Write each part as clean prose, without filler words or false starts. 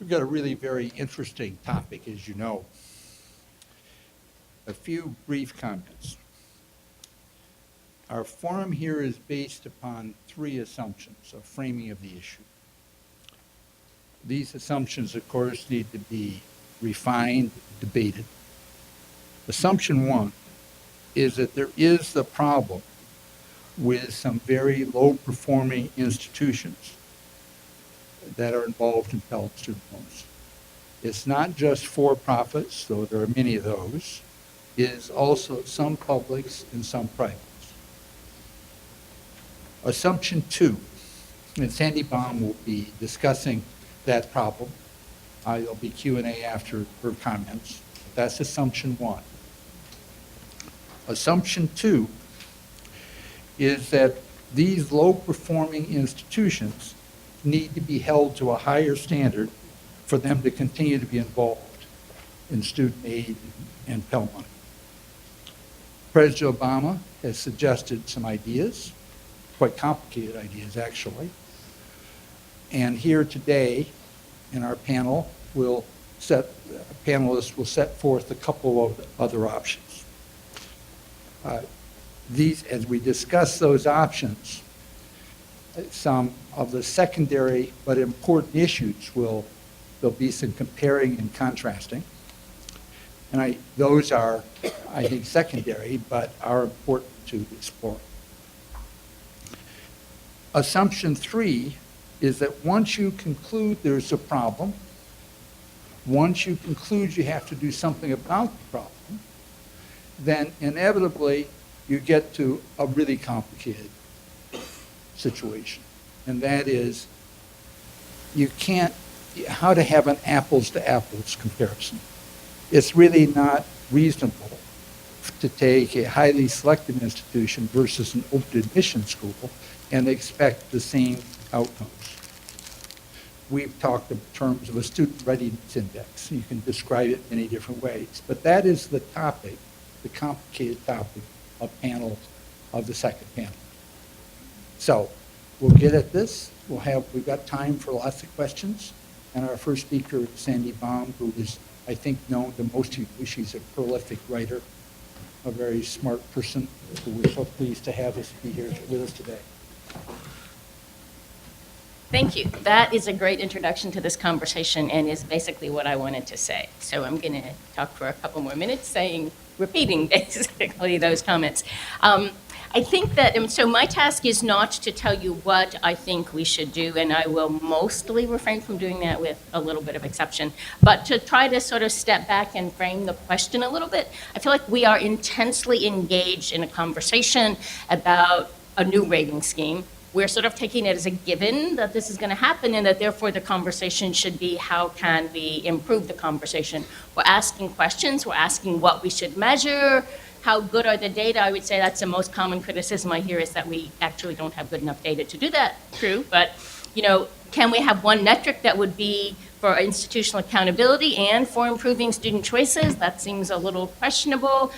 We've got a really very interesting topic, as you know. A few brief comments. Our forum here is based upon three assumptions, a framing of the issue. These assumptions, of course, need to be refined, debated. Assumption one is that there is the problem with some very low-performing institutions that are involved in Pell student loans. It's not just for-profits, though there are many of those. It is also some publics and some privates. Assumption two, and Sandy Baum will be discussing that problem. There'll be Q&A after her comments. That's assumption one. Assumption two is that these low-performing institutions need to be held to a higher standard for them to continue to be involved in student aid and Pell money. President Obama has suggested some ideas, quite complicated ideas actually, and here today in our panel, panelists will set forth a couple of other options. As we discuss those options, some of the secondary but important issues there'll be some comparing and contrasting. And those are, I think, secondary, but are important to explore. Assumption three is that once you conclude there's a problem, once you conclude you have to do something about the problem, then inevitably you get to a really complicated situation. And that is, how to have an apples to apples comparison. It's really not reasonable to take a highly selective institution versus an open admission school and expect the same outcomes. We've talked in terms of a student readiness index. You can describe it many different ways, but that is the topic, the complicated topic of the second panel. So we'll get at this. We've got time for lots of questions. And our first speaker is Sandy Baum, who is, I think, known to most of you. She's a prolific writer, a very smart person, who we're so pleased to have us be here with us today. Thank you. That is a great introduction to this conversation and is basically what I wanted to say. So I'm going to talk for a couple more minutes, repeating basically those comments. I think that, so my task is not to tell you what I think we should do, and I will mostly refrain from doing that with a little bit of exception, but to try to sort of step back and frame the question a little bit. I feel like we are intensely engaged in a conversation about a new rating scheme. We're sort of taking it as a given that this is going to happen and that therefore the conversation should be how can we improve the conversation. We're asking questions, we're asking what we should measure, how good are the data. I would say that's the most common criticism I hear is that we actually don't have good enough data to do that. True, but can we have one metric that would be for institutional accountability and for improving student choices? That seems a little questionable.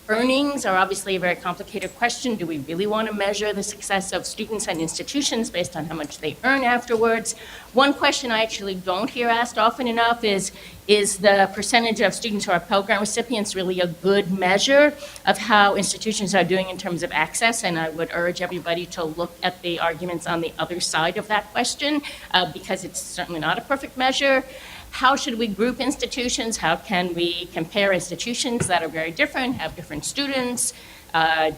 Earnings are obviously a very complicated question. Do we really want to measure the success of students and institutions based on how much they earn afterwards? One question I actually don't hear asked often enough is the percentage of students who are Pell Grant recipients really a good measure of how institutions are doing in terms of access? And I would urge everybody to look at the arguments on the other side of that question because it's certainly not a perfect measure. How should we group institutions? How can we compare institutions that are very different, have different students,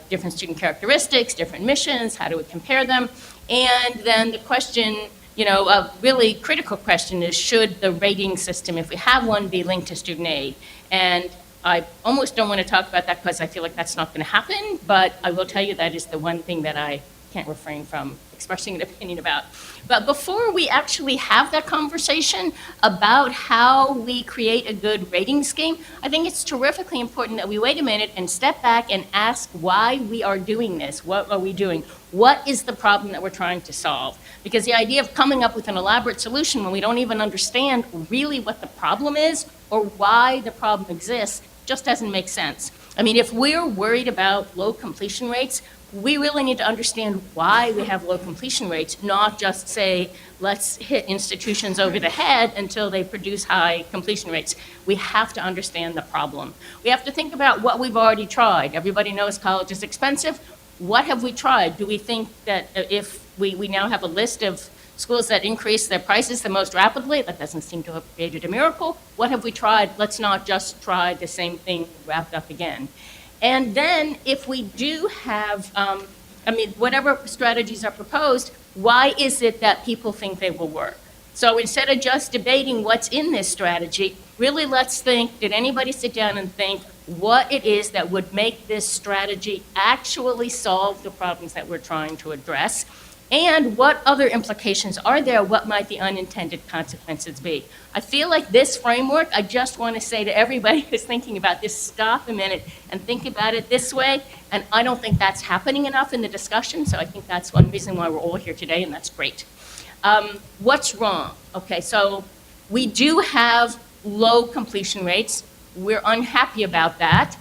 different student characteristics, different missions? How do we compare them? And then the question, a really critical question is, should the rating system, if we have one, be linked to student aid? And I almost don't want to talk about that because I feel like that's not going to happen, but I will tell you that is the one thing that I can't refrain from expressing an opinion about. But before we actually have that conversation about how we create a good rating scheme, I think it's terrifically important that we wait a minute and step back and ask why we are doing this. What are we doing? What is the problem that we're trying to solve? Because the idea of coming up with an elaborate solution when we don't even understand really what the problem is or why the problem exists just doesn't make sense. I mean, if we're worried about low completion rates, we really need to understand why we have low completion rates, not just say, let's hit institutions over the head until they produce high completion rates. We have to understand the problem. We have to think about what we've already tried. Everybody knows college is expensive. What have we tried? Do we think that if we now have a list of schools that increase their prices the most rapidly, that doesn't seem to have created a miracle? What have we tried? Let's not just try the same thing wrapped up again. And then if we do have, whatever strategies are proposed, why is it that people think they will work? So instead of just debating what's in this strategy, really let's think, did anybody sit down and think what it is that would make this strategy actually solve the problems that we're trying to address? And what other implications are there? What might the unintended consequences be? I feel like this framework, I just want to say to everybody who's thinking about this, stop a minute and think about it this way. And I don't think that's happening enough in the discussion, so I think that's one reason why we're all here today, and that's great. What's wrong? Okay, so we do have low completion rates. We're unhappy about that.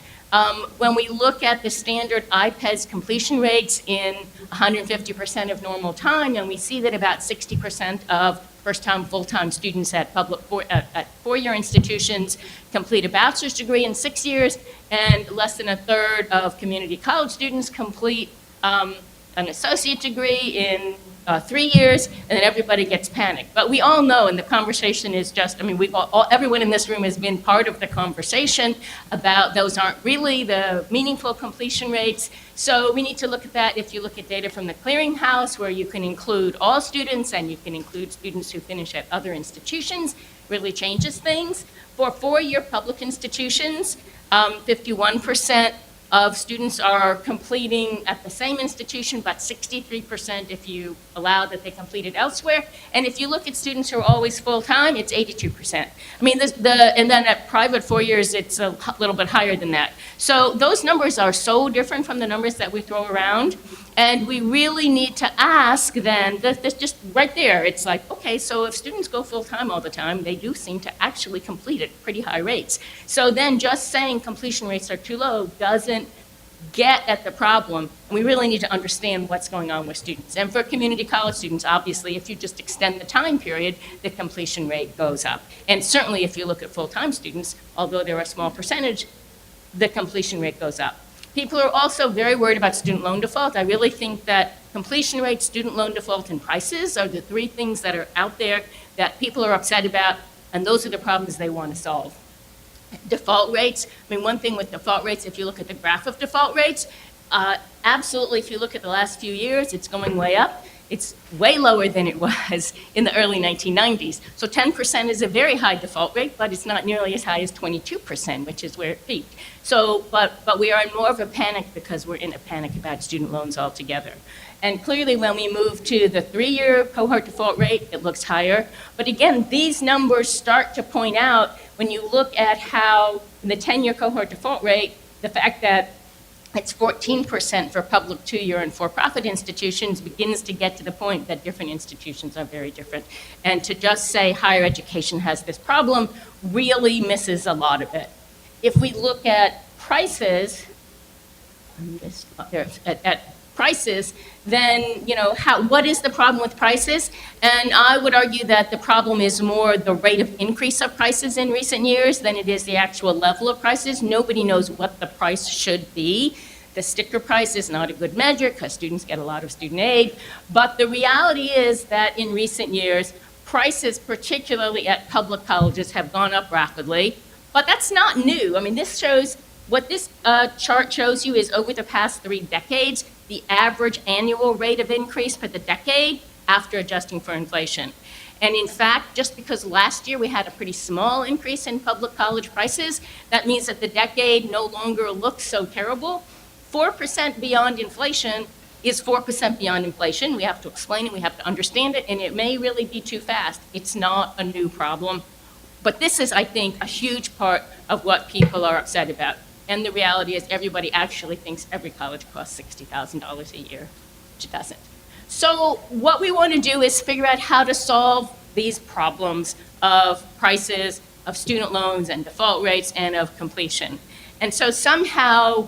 When we look at the standard IPES completion rates in 150% of normal time, and we see that about 60% of first-time, full-time students at at four-year institutions complete a bachelor's degree in 6 years, and less than a third of community college students complete an associate degree in 3 years, and then everybody gets panicked. But we all know, and the conversation is just, everyone in this room has been part of the conversation about those aren't really the meaningful completion rates. So we need to look at that. If you look at data from the clearinghouse, where you can include all students and you can include students who finish at other institutions, really changes things. For four-year public institutions, 51% of students are completing at the same institution, but 63% if you allow that they completed elsewhere. And if you look at students who are always full-time, it's 82%. And then at private 4 years, it's a little bit higher than that. So those numbers are so different from the numbers that we throw around. And we really need to ask then, that's just right there, it's like, okay, so if students go full-time all the time, they do seem to actually complete at pretty high rates. So then just saying completion rates are too low doesn't get at the problem. And we really need to understand what's going on with students. And for community college students, obviously, if you just extend the time period, the completion rate goes up. And certainly if you look at full-time students, although they're a small percentage, the completion rate goes up. People are also very worried about student loan default. I really think that completion rate, student loan default, and prices are the three things that are out there that people are upset about, and those are the problems they want to solve. Default rates, one thing with default rates, if you look at the graph of default rates, absolutely, if you look at the last few years, it's going way up. It's way lower than it was in the early 1990s. So 10% is a very high default rate, but it's not nearly as high as 22%, which is where it peaked. So, but we are in more of a panic because we're in a panic about student loans altogether. And clearly when we move to the 3-year cohort default rate, it looks higher. But again, these numbers start to point out, when you look at how the 10-year cohort default rate, the fact that it's 14% for public 2-year and for-profit institutions begins to get to the point that different institutions are very different. And to just say higher education has this problem really misses a lot of it. If we look at prices, prices, then, what is the problem with prices? And I would argue that the problem is more the rate of increase of prices in recent years than it is the actual level of prices. Nobody knows what the price should be. The sticker price is not a good measure because students get a lot of student aid. But the reality is that in recent years, prices, particularly at public colleges, have gone up rapidly. But that's not new. This shows, what this chart shows you is over the past 3 decades, the average annual rate of increase for the decade after adjusting for inflation. And in fact, just because last year we had a pretty small increase in public college prices, that means that the decade no longer looks so terrible. 4% beyond inflation is 4% beyond inflation. We have to explain it, we have to understand it, and it may really be too fast. It's not a new problem. But this is, I think, a huge part of what people are upset about. And the reality is everybody actually thinks every college costs $60,000 a year, which it doesn't. So what we want to do is figure out how to solve these problems of prices, of student loans and default rates, and of completion. And so somehow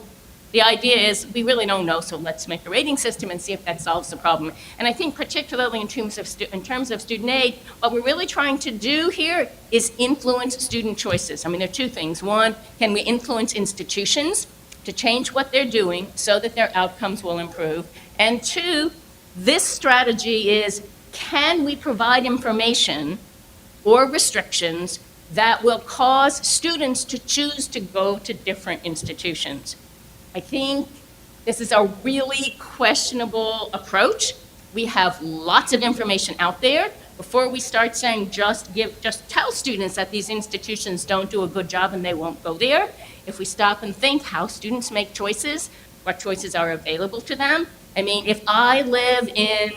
The idea is we really don't know, so let's make a rating system and see if that solves the problem. And I think particularly in terms of student aid, what we're really trying to do here is influence student choices. I mean, there are two things. One, can we influence institutions to change what they're doing so that their outcomes will improve? And two, this strategy is, can we provide information or restrictions that will cause students to choose to go to different institutions? I think this is a really questionable approach. We have lots of information out there. Before we start saying just tell students that these institutions don't do a good job and they won't go there, if we stop and think how students make choices, what choices are available to them. I mean, if I live in,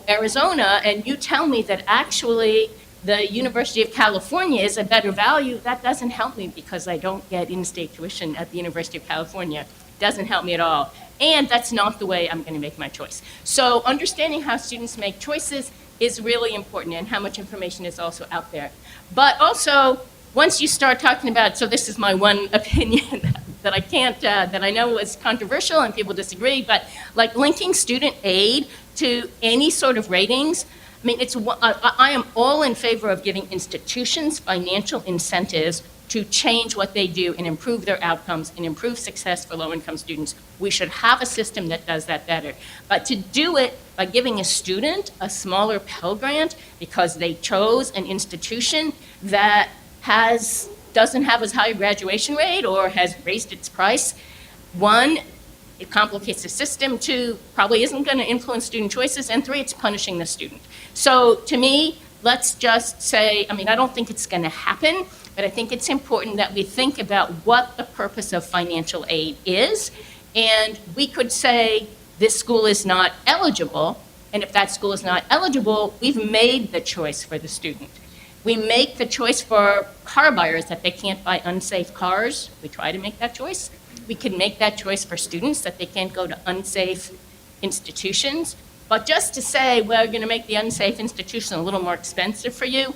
Arizona, and you tell me that actually the University of California is a better value, that doesn't help me because I don't get in-state tuition at the University of California. Doesn't help me at all. And that's not the way I'm going to make my choice. So understanding how students make choices is really important, and how much information is also out there. But also, once you start talking about, so this is my one opinion that I can't, that I know is controversial and people disagree, but like linking student aid to any sort of ratings, I mean, I am all in favor of giving institutions financial incentives to change what they do and improve their outcomes and improve success for low-income students. We should have a system that does that better. But to do it by giving a student a smaller Pell Grant because they chose an institution that doesn't have as high a graduation rate or has raised its price, one, it complicates the system. Two, probably isn't going to influence student choices. And three, it's punishing the student. So to me, let's just say, I mean, I don't think it's going to happen, but I think it's important that we think about what the purpose of financial aid is. And we could say this school is not eligible. And if that school is not eligible, we've made the choice for the student. We make the choice for car buyers that they can't buy unsafe cars. We try to make that choice. We can make that choice for students that they can't go to unsafe institutions. But just to say, well, we're going to make the unsafe institution a little more expensive for you,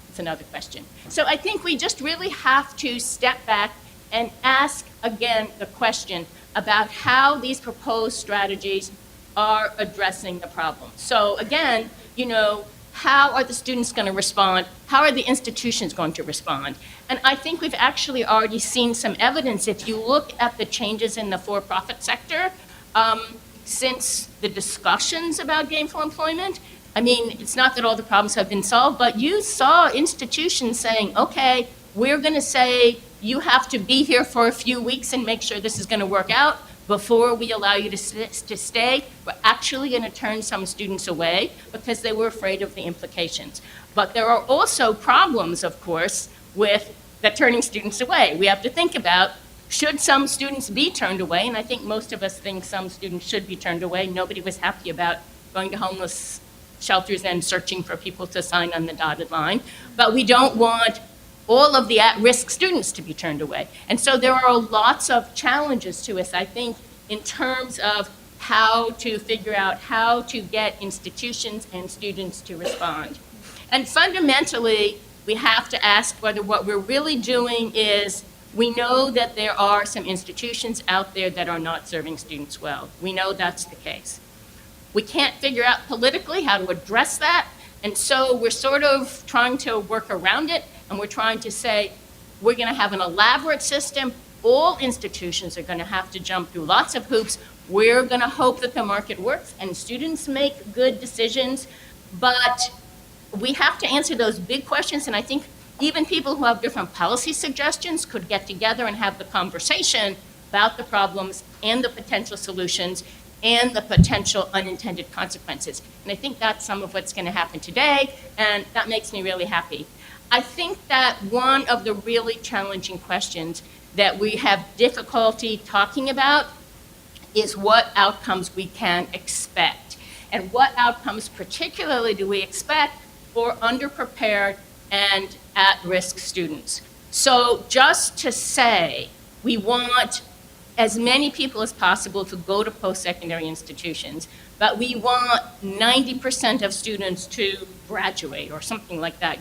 it's another question. So I think we just really have to step back and ask again the question about how these proposed strategies are addressing the problem. So again, how are the students going to respond? How are the institutions going to respond? And I think we've actually already seen some evidence. If you look at the changes in the for-profit sector, since the discussions about gainful employment, I mean, it's not that all the problems have been solved, but you saw institutions saying, okay, we're going to say you have to be here for a few weeks and make sure this is going to work out before we allow you to stay. We're actually going to turn some students away because they were afraid of the implications. But there are also problems, of course, with that turning students away. We have to think about, should some students be turned away? And I think most of us think some students should be turned away. Nobody was happy about going to homeless shelters and searching for people to sign on the dotted line. But we don't want all of the at-risk students to be turned away. And so there are lots of challenges to us, I think, in terms of how to figure out how to get institutions and students to respond. And fundamentally, we have to ask whether what we're really doing is, we know that there are some institutions out there that are not serving students well. We know that's the case. We can't figure out politically how to address that, and so we're sort of trying to work around it, and we're trying to say, we're going to have an elaborate system. All institutions are going to have to jump through lots of hoops. We're going to hope that the market works and students make good decisions, but we have to answer those big questions, and I think even people who have different policy suggestions could get together and have the conversation about the problems and the potential solutions and the potential unintended consequences. And I think that's some of what's going to happen today, and that makes me really happy. I think that one of the really challenging questions that we have difficulty talking about is what outcomes we can expect. And what outcomes particularly do we expect for underprepared and at-risk students. So just to say we want as many people as possible to go to post-secondary institutions, but we want 90% of students to graduate or something like that,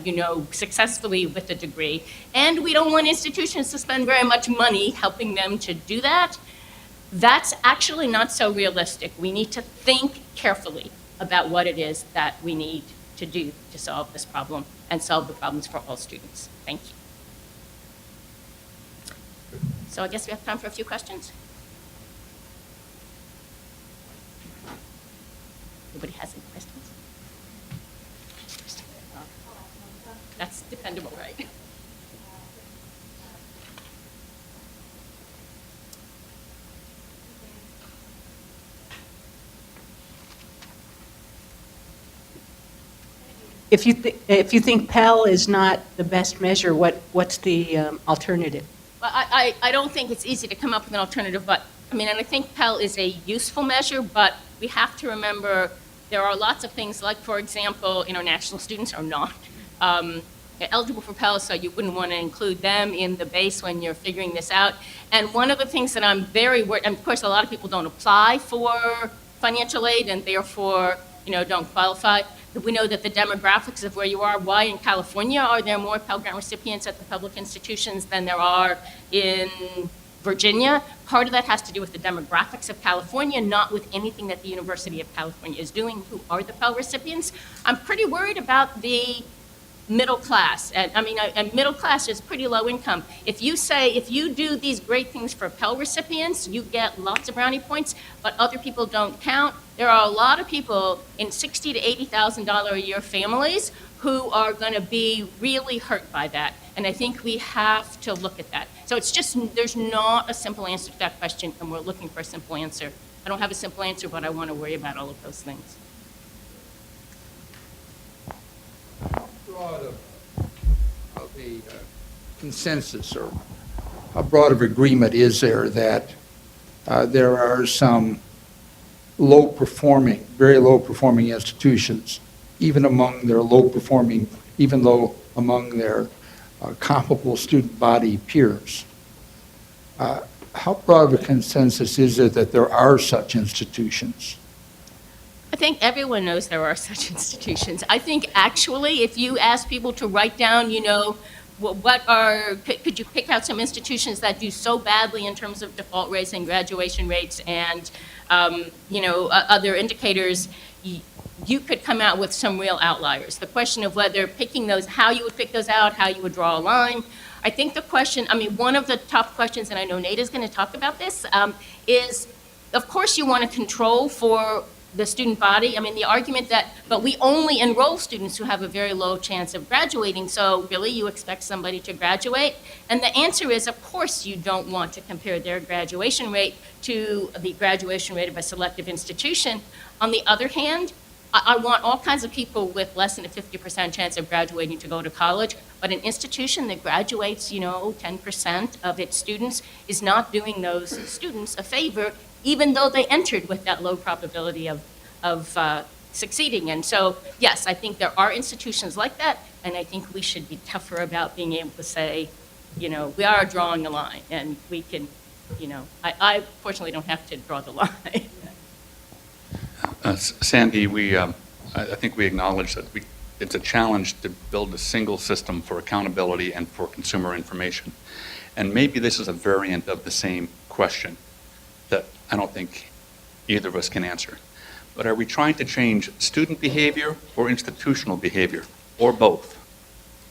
successfully with a degree. And we don't want institutions to spend very much money helping them to do that. That's actually not so realistic. We need to think carefully about what it is that we need to do to solve this problem and solve the problems for all students. Thank you. So I guess we have time for a few questions. Anybody has any questions? That's dependable, right? If you think Pell is not the best measure, what's the alternative? Well, I don't think it's easy to come up with an alternative, but and I think Pell is a useful measure, but we have to remember there are lots of things, like, for example, international students are not eligible for Pell, so you wouldn't want to include them in the base when you're figuring this out. And one of the things that I'm very worried, and of course, a lot of people don't apply for financial aid and therefore, don't qualify. We know that the demographics of where you are, why in California are there more Pell Grant recipients at the public institutions than there are in Virginia? Part of that has to do with the demographics of California, not with anything that the University of California is doing. Who are the Pell recipients? I'm pretty worried about the middle class. And middle class is pretty low income. If you do these great things for Pell recipients, you get lots of brownie points, but other people don't count. There are a lot of people in $60,000 to $80,000 a year families who are going to be really hurt by that. And I think we have to look at that. So there's not a simple answer to that question, and we're looking for a simple answer. I don't have a simple answer, but I want to worry about all of those things. Broad of a consensus, or how broad of agreement is there that there are some very low-performing institutions, even though among their comparable student body peers? How broad of a consensus is it that there are such institutions? I think everyone knows there are such institutions. I think actually, if you ask people to write down, could you pick out some institutions that do so badly in terms of default rates and graduation rates and, other indicators, you could come out with some real outliers. The question of whether picking those, how you would pick those out, how you would draw a line. I think the question, one of the top questions, and I know Nate is going to talk about this, is, of course, you want to control for the student body. The argument but we only enroll students who have a very low chance of graduating, so really you expect somebody to graduate? And the answer is, of course, you don't want to compare their graduation rate to the graduation rate of a selective institution. On the other hand, I want all kinds of people with less than a 50% chance of graduating to go to college, but an institution that graduates, 10% of its students is not doing those students a favor, even though they entered with that low probability of succeeding. And so, yes, I think there are institutions like that, and I think we should be tougher about being able to say, we are drawing a line, and we can, I fortunately don't have to draw the line. Sandy, I think we acknowledge that it's a challenge to build a single system for accountability and for consumer information. And maybe this is a variant of the same question that I don't think either of us can answer. But are we trying to change student behavior or institutional behavior, or both?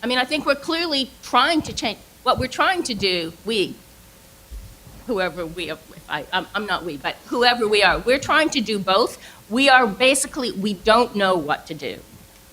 I think we're clearly trying to change. What we're trying to do, whoever we are, I'm not we, but whoever we are, we're trying to do both. We don't know what to do.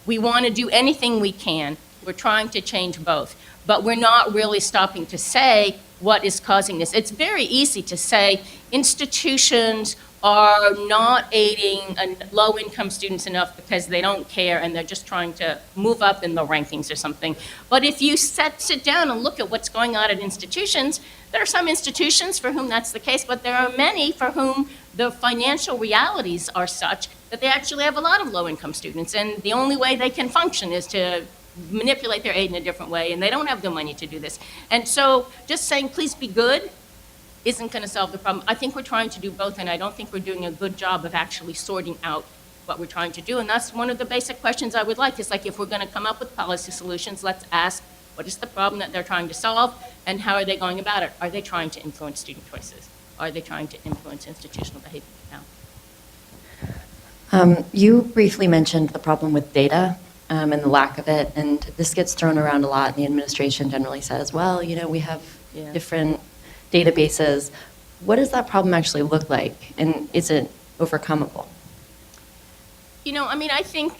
We want to do anything we can. We're trying to change both. But we're not really stopping to say what is causing this. It's very easy to say institutions are not aiding low-income students enough because they don't care and they're just trying to move up in the rankings or something. But if you sit down and look at what's going on at institutions, there are some institutions for whom that's the case, but there are many for whom the financial realities are such that they actually have a lot of low-income students, and the only way they can function is to manipulate their aid in a different way, and they don't have the money to do this. And so just saying, please be good, isn't going to solve the problem. I think we're trying to do both, and I don't think we're doing a good job of actually sorting out what we're trying to do. And that's one of the basic questions I would like, is like, if we're going to come up with policy solutions, let's ask, what is the problem that they're trying to solve, and how are they going about it? Are they trying to influence student choices? Are they trying to influence institutional behavior now? You briefly mentioned the problem with data and the lack of it, and this gets thrown around a lot, and the administration generally says, well, you know, we have Yeah. different databases. What does that problem actually look like, and is it overcomable? You know, I mean, I think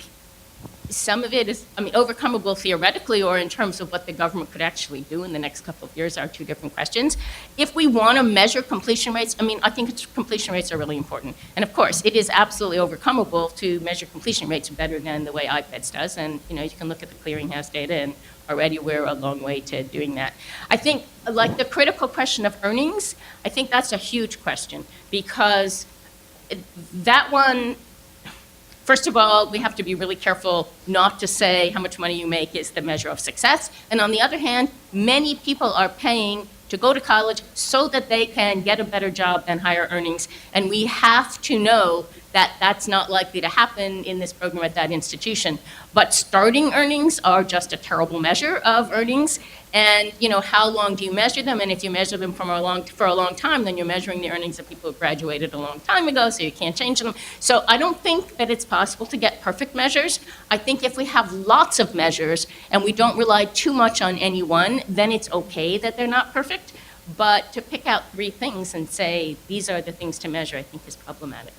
some of it is, I mean, overcomable theoretically, or in terms of what the government could actually do in the next couple of years, are two different questions. If we want to measure completion rates, I mean, I think completion rates are really important. And of course, it is absolutely overcomable to measure completion rates better than the way IPEDS does. And, you know, you can look at the clearinghouse data, and already we're a long way to doing that. I think, like, the critical question of earnings, I think that's a huge question, because that one, first of all, we have to be really careful not to say how much money you make is the measure of success. And on the other hand, many people are paying to go to college so that they can get a better job and higher earnings. And we have to know that that's not likely to happen in this program at that institution. But starting earnings are just a terrible measure of earnings. And, you know, how long do you measure them? And if you measure them for a long time, then you're measuring the earnings of people who graduated a long time ago, so you can't change them. So I don't think that it's possible to get perfect measures. I think if we have lots of measures and we don't rely too much on any one, then it's okay that they're not perfect. But to pick out 3 things and say, these are the things to measure, I think is problematic.